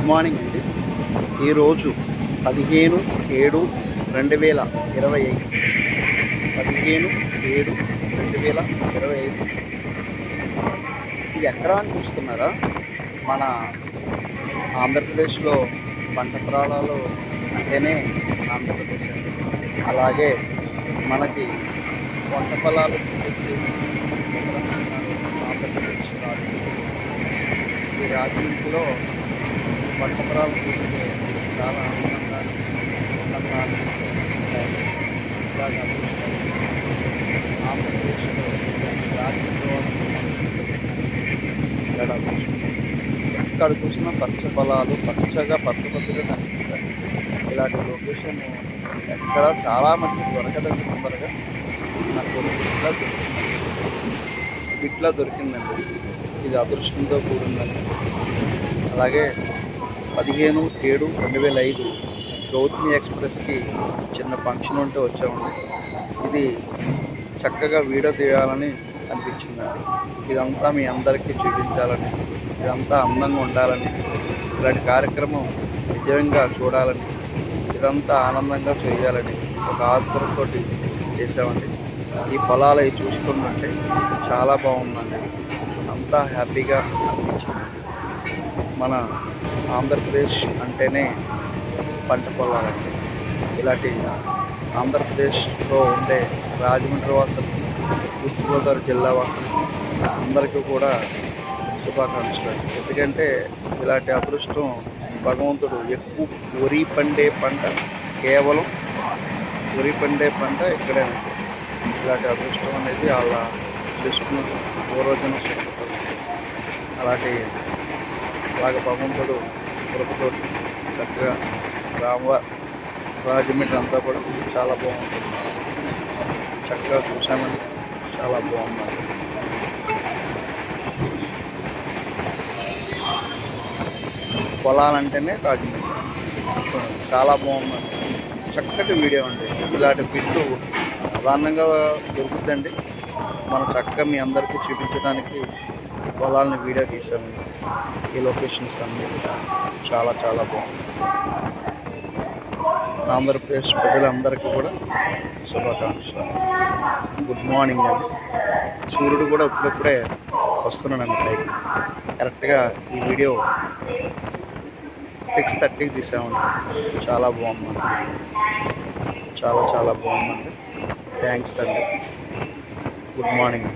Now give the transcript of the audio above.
Good morning అండి. ఈరోజు 15/7/2025 15/7/2025. ఇది ఎక్కడ అని చూస్తున్నారా? మన ఆంధ్రప్రదేశ్లో పంట పొలాలు అంటేనే ఆంధ్రప్రదేశ్ అండి. అలాగే మనకి పంట పొలాలు ఆంధ్రప్రదేశ్ రాజు. ఈ రాజకీయంలో పంట పొలాలు చూస్తే చాలా ఆనందంగా ఇలాగ ఆంధ్రప్రదేశ్లో రాజకీయ ఎక్కడ చూసినా పచ్చ పొలాలు పచ్చగా పచ్చగా కనిపిస్తాయి. ఇలాంటి లొకేషన్ ఎక్కడ చాలా మంది దొరకదండి. తొందరగా నాకు ఇట్లా దొరికిందండి. ఇది అదృష్టంతో కూడిందండి. అలాగే 15/7/2005 గౌతమి ఎక్స్ప్రెస్కి చిన్న ఫంక్షన్ ఉంటే వచ్చామండి. ఇది చక్కగా వీడియో తీయాలని అనిపించిందండి. ఇదంతా మీ అందరికీ చూపించాలని, ఇదంతా అందంగా ఉండాలని, ఇలాంటి కార్యక్రమం నిజంగా చూడాలని, ఇదంతా ఆనందంగా చేయాలని ఒక ఆతురతో చేసామండి. ఈ పొలాలు అవి చూసుకుంటుంటే చాలా బాగుందండి. అంతా హ్యాపీగా అనిపించింది. మన ఆంధ్రప్రదేశ్ అంటేనే పంట పొలాలండి. ఇలాంటి ఆంధ్రప్రదేశ్లో ఉండే రాజమండ్రి వాసులకి, తూర్పుగోదావరి జిల్లా వాసులకి అందరికీ కూడా శుభాకాంక్షలు. ఎందుకంటే ఇలాంటి అదృష్టం భగవంతుడు ఎక్కువ వరి పండే పంట కేవలం వరి పండే పంట ఇక్కడే ఉంటుంది. ఇలాంటి అదృష్టం అనేది అలా చేసుకున్న పూర్వజన అలాగే భగవంతుడు కృపతో చక్కగా రాజమండ్రి అంతా కూడా చాలా బాగుంటుంది. చక్కగా చూసామని చాలా బాగుంది. పొలాలంటేనే రాజమండ్రి చాలా బాగుందండి. చక్కటి వీడియో అండి. ఇలాంటి బిట్లు సాధారణంగా దొరుకుతుందండి. మనం చక్కగా మీ అందరికీ చూపించడానికి పొలాలని వీడియో తీసామండి. ఈ లొకేషన్స్ అన్నీ చాలా చాలా బాగుంది. ఆంధ్రప్రదేశ్ ప్రజలందరికీ కూడా శుభాకాంక్షలు. గుడ్ మార్నింగ్ అండి. సూర్యుడు కూడా ఇప్పుడే వస్తున్నాడండి పైకి. కరెక్ట్గా ఈ వీడియో 6:30కి తీసామండి. చాలా బాగుందండి. చాలా చాలా బాగుందండి. థ్యాంక్స్ అండి. Good morning.